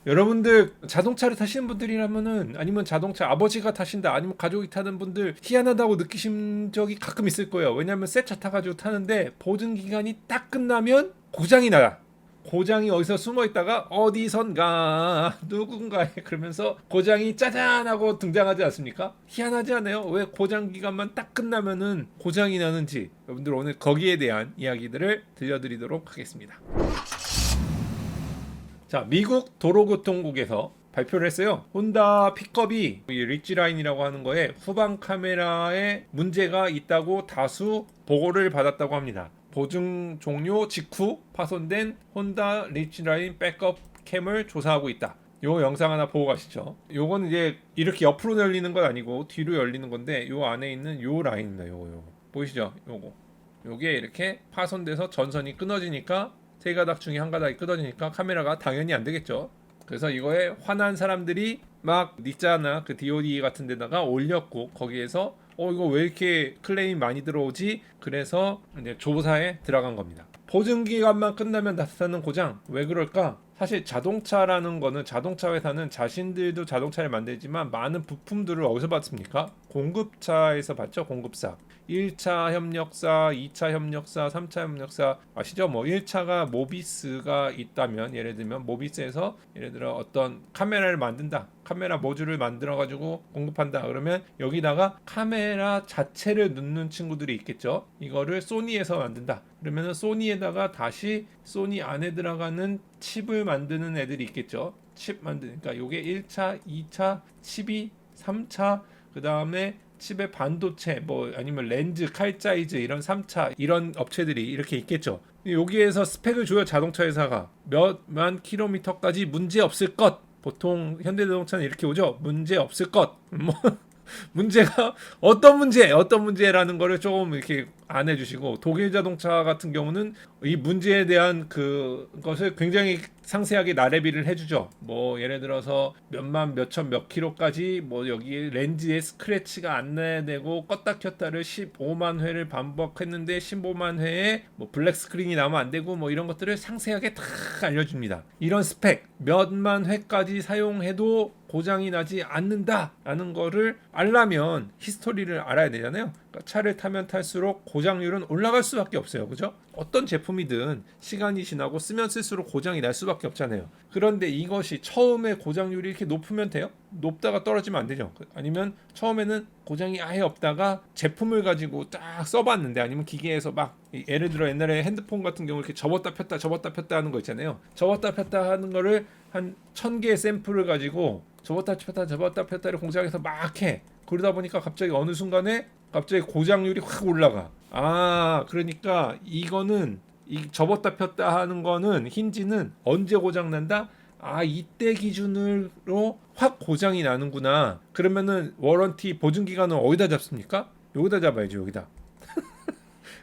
여러분들 자동차를 타시는 분들이라면은 아니면 자동차 아버지가 타신다 아니면 가족이 타는 분들 희한하다고 느끼신 적이 가끔 있을 거예요. 왜냐하면 새 차 타가지고 타는데 보증 기간이 딱 끝나면 고장이 나요. 고장이 어디서 숨어 있다가 어디선가 누군가에 그러면서 고장이 짜잔 하고 등장하지 않습니까? 희한하지 않아요? 왜 고장 기간만 딱 끝나면은 고장이 나는지 여러분들 오늘 거기에 대한 이야기들을 들려드리도록 하겠습니다. 자, 미국 도로교통국에서 발표를 했어요. 혼다 픽업이 이 리치라인이라고 하는 거에 후방 카메라에 문제가 있다고 다수 보고를 받았다고 합니다. 보증 종료 직후 파손된 혼다 리치라인 백업 캠을 조사하고 있다. 요 영상 하나 보고 가시죠. 요건 이제 이렇게 옆으로 열리는 건 아니고 뒤로 열리는 건데 요 안에 있는 요 라인입니다. 요거 보이시죠? 요거 요게 이렇게 파손돼서 전선이 끊어지니까 세 가닥 중에 한 가닥이 끊어지니까 카메라가 당연히 안 되겠죠. 그래서 이거에 화난 사람들이 막 니짜나 그 DOD 같은 데다가 올렸고 거기에서 이거 왜 이렇게 클레임이 많이 들어오지? 그래서 이제 조사에 들어간 겁니다. 보증 기간만 끝나면 나타나는 고장 왜 그럴까? 사실 자동차라는 거는 자동차 회사는 자신들도 자동차를 만들지만 많은 부품들을 어디서 받습니까? 공급차에서 받죠. 공급사. 1차 협력사, 2차 협력사, 3차 협력사 아시죠? 뭐 1차가 모비스가 있다면 예를 들면 모비스에서 예를 들어 어떤 카메라를 만든다. 카메라 모듈을 만들어 가지고 공급한다. 그러면 여기다가 카메라 자체를 넣는 친구들이 있겠죠. 이거를 소니에서 만든다. 그러면은 소니에다가 다시 소니 안에 들어가는 칩을 만드는 애들이 있겠죠. 칩 만드니까 요게 1차, 2차, 칩이 3차, 그다음에 칩의 반도체 뭐 아니면 렌즈, 칼사이즈 이런 3차 이런 업체들이 이렇게 있겠죠. 여기에서 스펙을 줘요. 자동차 회사가 몇만 킬로미터까지 문제 없을 것. 보통 현대자동차는 이렇게 오죠. 문제 없을 것. 뭐 문제가 어떤 문제라는 거를 조금 이렇게 안 해주시고 독일 자동차 같은 경우는 이 문제에 대한 그것을 굉장히 상세하게 나래비를 해주죠. 뭐 예를 들어서 몇만 몇천 몇 킬로까지 뭐 여기 렌즈에 스크래치가 안 나되고 껐다 켰다를 15만 회를 반복했는데 15만 회에 뭐 블랙 스크린이 나면 안 되고 뭐 이런 것들을 상세하게 다 알려줍니다. 이런 스펙 몇만 회까지 사용해도 고장이 나지 않는다라는 거를 알려면 히스토리를 알아야 되잖아요. 그러니까 차를 타면 탈수록 고장률은 올라갈 수밖에 없어요. 그죠? 어떤 제품이든 시간이 지나고 쓰면 쓸수록 고장이 날 수밖에 없잖아요. 그런데 이것이 처음에 고장률이 이렇게 높으면 돼요? 높다가 떨어지면 안 되죠. 아니면 처음에는 고장이 아예 없다가 제품을 가지고 딱 써봤는데 아니면 기계에서 막 예를 들어 옛날에 핸드폰 같은 경우 이렇게 접었다 폈다 하는 거 있잖아요. 접었다 폈다 하는 거를 한 1000개의 샘플을 가지고 접었다 폈다를 공장에서 막 해. 그러다 보니까 갑자기 어느 순간에 갑자기 고장률이 확 올라가. 그러니까 이거는 이 접었다 폈다 하는 거는 힌지는 언제 고장 난다? 이때 기준으로 확 고장이 나는구나. 그러면은 워런티 보증 기간은 어디다 잡습니까? 여기다 잡아야죠. 여기다.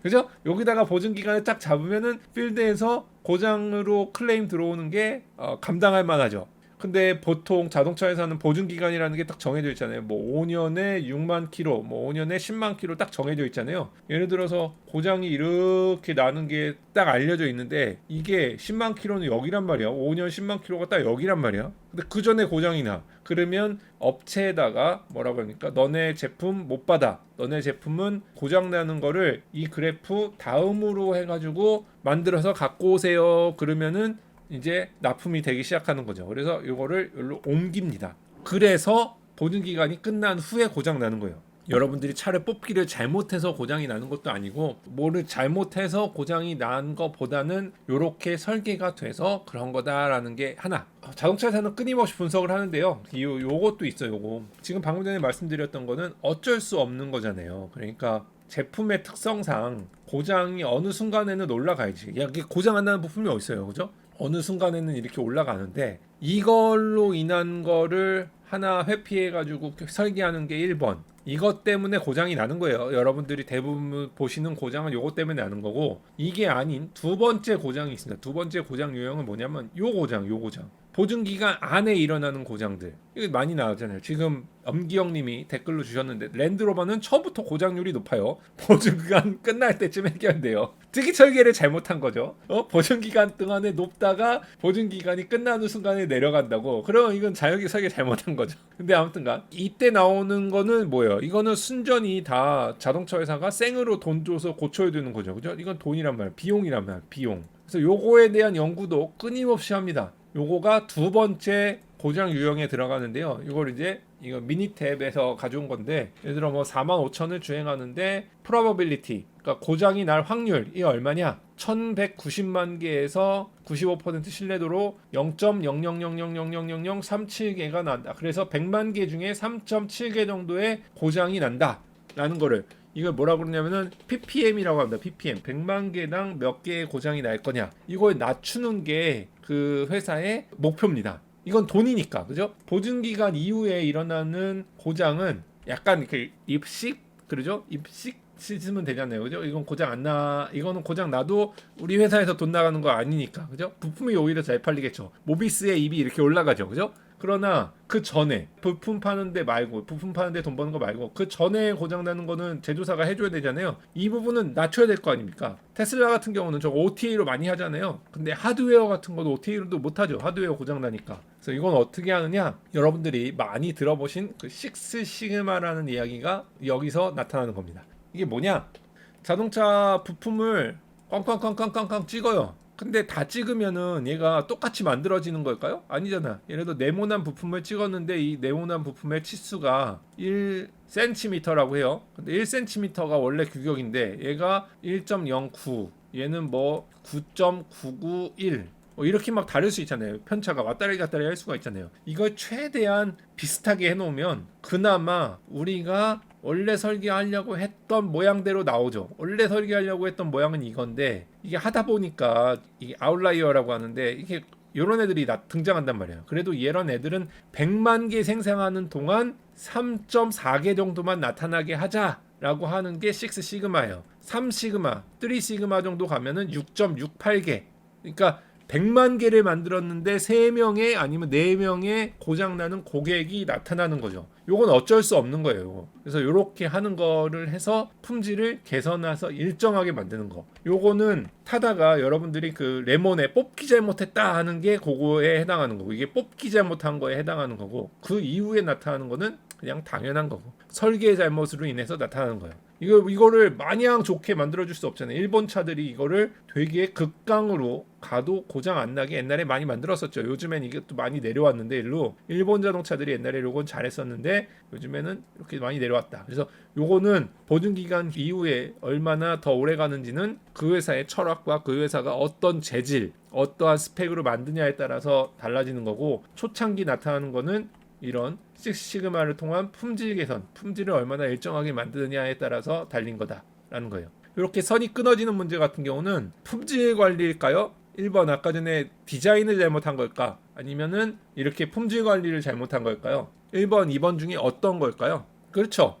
그죠? 여기다가 보증 기간을 딱 잡으면은 필드에서 고장으로 클레임 들어오는 게 감당할 만하죠. 근데 보통 자동차 회사는 보증 기간이라는 게 딱 정해져 있잖아요. 뭐 5년에 6만 킬로, 뭐 5년에 10만 킬로 딱 정해져 있잖아요. 예를 들어서 고장이 이렇게 나는 게 딱 알려져 있는데 이게 10만 킬로는 여기란 말이야. 5년 10만 킬로가 딱 여기란 말이야. 근데 그 전에 고장이 나. 그러면 업체에다가 뭐라고 합니까? 너네 제품 못 받아. 너네 제품은 고장 나는 거를 이 그래프 다음으로 해가지고 만들어서 갖고 오세요. 그러면은 이제 납품이 되기 시작하는 거죠. 그래서 이거를 여기로 옮깁니다. 그래서 보증 기간이 끝난 후에 고장 나는 거예요. 여러분들이 차를 뽑기를 잘못해서 고장이 나는 것도 아니고 뭐를 잘못해서 고장이 난 것보다는 이렇게 설계가 돼서 그런 거다라는 게 하나. 자동차 회사는 끊임없이 분석을 하는데요. 요것도 있어요. 요거 지금 방금 전에 말씀드렸던 거는 어쩔 수 없는 거잖아요. 그러니까 제품의 특성상 고장이 어느 순간에는 올라가야지. 이게 고장 안 나는 부품이 어디 있어요, 그죠? 어느 순간에는 이렇게 올라가는데 이걸로 인한 거를 하나 회피해가지고 설계하는 게 1번. 이것 때문에 고장이 나는 거예요. 여러분들이 대부분 보시는 고장은 이것 때문에 나는 거고 이게 아닌 두 번째 고장이 있습니다. 두 번째 고장 유형은 뭐냐면 요 고장. 보증 기간 안에 일어나는 고장들 이거 많이 나오잖아요. 지금 엄기영님이 댓글로 주셨는데 랜드로버는 처음부터 고장률이 높아요. 보증 기간 끝날 때쯤 해결돼요. 특이 설계를 잘못한 거죠. 보증 기간 동안에 높다가 보증 기간이 끝나는 순간에 내려간다고. 그럼 이건 자격이 설계 잘못한 거죠. 근데 아무튼간 이때 나오는 거는 뭐예요? 이거는 순전히 다 자동차 회사가 생으로 돈 줘서 고쳐야 되는 거죠. 그죠? 이건 돈이란 말이에요. 비용이란 말이에요. 비용. 그래서 요거에 대한 연구도 끊임없이 합니다. 요거가 두 번째 고장 유형에 들어가는데요. 이걸 이제 이거 미니탭에서 가져온 건데 예를 들어 뭐 45,000을 주행하는데 probability 그러니까 고장이 날 확률이 얼마냐? 1190만 개에서 95% 신뢰도로 0.000000037개가 난다. 그래서 100만 개 중에 3.7개 정도의 고장이 난다. 라는 거를 이걸 뭐라 그러냐면은 ppm이라고 합니다. ppm 100만 개당 몇 개의 고장이 날 거냐 이걸 낮추는 게 그 회사의 목표입니다. 이건 돈이니까 그죠? 보증기간 이후에 일어나는 고장은 약간 그 입식 그러죠? 입식 시스면 되잖아요. 그죠? 이건 고장 안 나. 이거는 고장 나도 우리 회사에서 돈 나가는 거 아니니까. 그죠? 부품이 오히려 잘 팔리겠죠. 모비스의 입이 이렇게 올라가죠. 그죠? 그러나 그 전에 부품 파는데 말고 부품 파는데 돈 버는 거 말고 그 전에 고장 나는 거는 제조사가 해줘야 되잖아요. 이 부분은 낮춰야 될 거 아닙니까? 테슬라 같은 경우는 저 OTA로 많이 하잖아요. 근데 하드웨어 같은 것도 OTA로도 못하죠. 하드웨어 고장 나니까. 그래서 이건 어떻게 하느냐? 여러분들이 많이 들어보신 그 식스 시그마라는 이야기가 여기서 나타나는 겁니다. 이게 뭐냐? 자동차 부품을 꽝꽝꽝꽝꽝꽝 찍어요. 근데 다 찍으면은 얘가 똑같이 만들어지는 걸까요? 아니잖아. 예를 들어 네모난 부품을 찍었는데 이 네모난 부품의 치수가 1cm라고 해요. 근데 1cm가 원래 규격인데 얘가 1.09 얘는 뭐 9.991 이렇게 막 다를 수 있잖아요. 편차가 왔다리 갔다리 할 수가 있잖아요. 이걸 최대한 비슷하게 해놓으면 그나마 우리가 원래 설계하려고 했던 모양대로 나오죠. 원래 설계하려고 했던 모양은 이건데 이게 하다 보니까 이게 아웃라이어라고 하는데 이게 이런 애들이 등장한단 말이에요. 그래도 이런 애들은 100만 개 생성하는 동안 3.4개 정도만 나타나게 하자라고 하는 게 6 시그마예요. 3 시그마, 3 시그마 정도 가면은 6.68개. 그러니까 100만 개를 만들었는데 3명의 아니면 4명의 고장나는 고객이 나타나는 거죠. 요건 어쩔 수 없는 거예요. 요거. 그래서 요렇게 하는 거를 해서 품질을 개선해서 일정하게 만드는 거. 요거는 타다가 여러분들이 그 레몬에 뽑기 잘못했다 하는 게 그거에 해당하는 거고 이게 뽑기 잘못한 거에 해당하는 거고 그 이후에 나타나는 거는 그냥 당연한 거고 설계 잘못으로 인해서 나타나는 거예요. 이거를 마냥 좋게 만들어줄 수 없잖아요. 일본 차들이 이거를 되게 극강으로 가도 고장 안 나게 옛날에 많이 만들었었죠. 요즘엔 이게 또 많이 내려왔는데 일로 일본 자동차들이 옛날에 요건 잘했었는데 요즘에는 이렇게 많이 내려왔다. 그래서 요거는 보증기간 이후에 얼마나 더 오래 가는지는 그 회사의 철학과 그 회사가 어떤 재질, 어떠한 스펙으로 만드냐에 따라서 달라지는 거고 초창기 나타나는 거는 이런 식시그마를 통한 품질 개선, 품질을 얼마나 일정하게 만드느냐에 따라서 달린 거다라는 거예요. 이렇게 선이 끊어지는 문제 같은 경우는 품질 관리일까요? 1번 아까 전에 디자인을 잘못한 걸까? 아니면은 이렇게 품질 관리를 잘못한 걸까요? 1번, 2번 중에 어떤 걸까요? 그렇죠.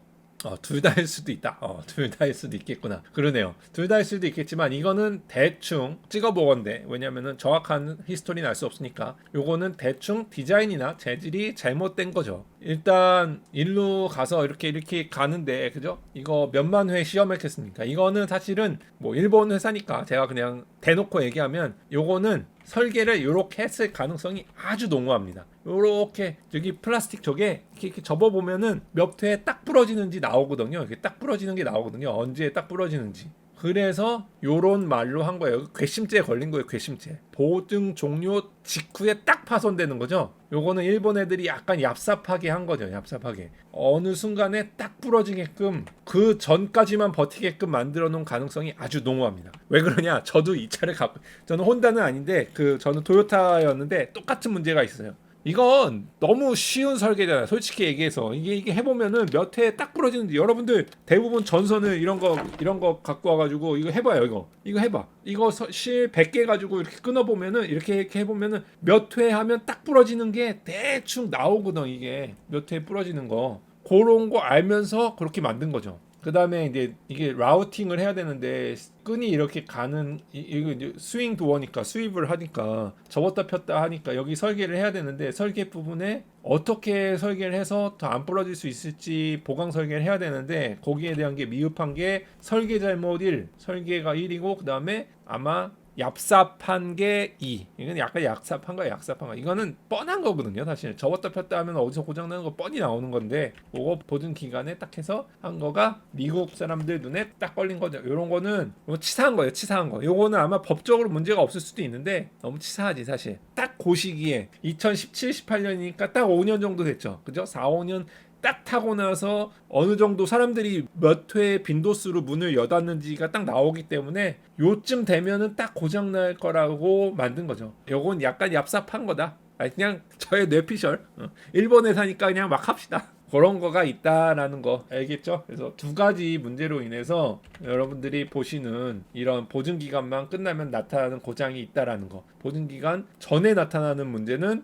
둘 다일 수도 있다. 둘 다일 수도 있겠구나. 그러네요. 둘 다일 수도 있겠지만 이거는 대충 찍어보건데 왜냐면은 정확한 히스토리는 알 수 없으니까 요거는 대충 디자인이나 재질이 잘못된 거죠. 일단 일로 가서 이렇게 가는데 그죠? 이거 몇만 회 시험했겠습니까? 이거는 사실은 뭐 일본 회사니까 제가 그냥 대놓고 얘기하면 요거는 설계를 이렇게 했을 가능성이 아주 농후합니다. 이렇게 저기 플라스틱 저게 이렇게 접어보면은 몇 회에 딱 부러지는지 나오거든요. 이게 딱 부러지는 게 나오거든요. 언제 딱 부러지는지. 그래서 요런 말로 한 거예요. 괘씸죄에 걸린 거예요. 괘씸죄. 보증 종료 직후에 딱 파손되는 거죠. 요거는 일본 애들이 약간 얍삽하게 한 거죠. 얍삽하게. 어느 순간에 딱 부러지게끔 그 전까지만 버티게끔 만들어 놓은 가능성이 아주 농후합니다. 왜 그러냐? 저도 이 차를 갖고 저는 혼다는 아닌데 저는 토요타였는데 똑같은 문제가 있어요. 이건 너무 쉬운 설계잖아요. 솔직히 얘기해서 이게 해보면은 몇 회에 딱 부러지는데 여러분들 대부분 전선을 이런 거 갖고 와가지고 이거 해봐요. 이거 해봐. 이거 실 100개 가지고 이렇게 끊어보면은 이렇게 해보면은 몇 회 하면 딱 부러지는 게 대충 나오거든. 이게 몇 회 부러지는 거. 그런 거 알면서 그렇게 만든 거죠. 그 다음에 이제 이게 라우팅을 해야 되는데 끈이 이렇게 가는 이거 이제 스윙 도어니까 수입을 하니까 접었다 폈다 하니까 여기 설계를 해야 되는데 설계 부분에 어떻게 설계를 해서 더 안 부러질 수 있을지 보강 설계를 해야 되는데 거기에 대한 게 미흡한 게 설계 잘못 1, 설계가 1이고 그 다음에 아마 얍삽한 게 2. 이건 약간 얍삽한 거. 이거는 뻔한 거거든요. 사실 접었다 폈다 하면 어디서 고장 나는 거 뻔히 나오는 건데 그거 보증 기간에 딱 해서 한 거가 미국 사람들 눈에 딱 걸린 거죠. 이런 거는 치사한 거예요. 치사한 거. 요거는 아마 법적으로 문제가 없을 수도 있는데 너무 치사하지 사실. 딱 그 시기에 2017, 18년이니까 딱 5년 정도 됐죠. 그죠? 4, 5년 딱 타고 나서 어느 정도 사람들이 몇 회 빈도수로 문을 여닫는지가 딱 나오기 때문에 요쯤 되면은 딱 고장 날 거라고 만든 거죠. 요건 약간 얍삽한 거다. 그냥 저의 뇌피셜. 일본에 사니까 그냥 막 합시다. 그런 거가 있다라는 거 알겠죠? 그래서 두 가지 문제로 인해서 여러분들이 보시는 이런 보증 기간만 끝나면 나타나는 고장이 있다라는 거. 보증 기간 전에 나타나는 문제는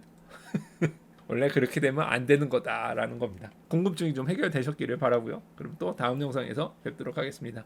원래 그렇게 되면 안 되는 거다라는 겁니다. 궁금증이 좀 해결되셨기를 바라고요. 그럼 또 다음 영상에서 뵙도록 하겠습니다.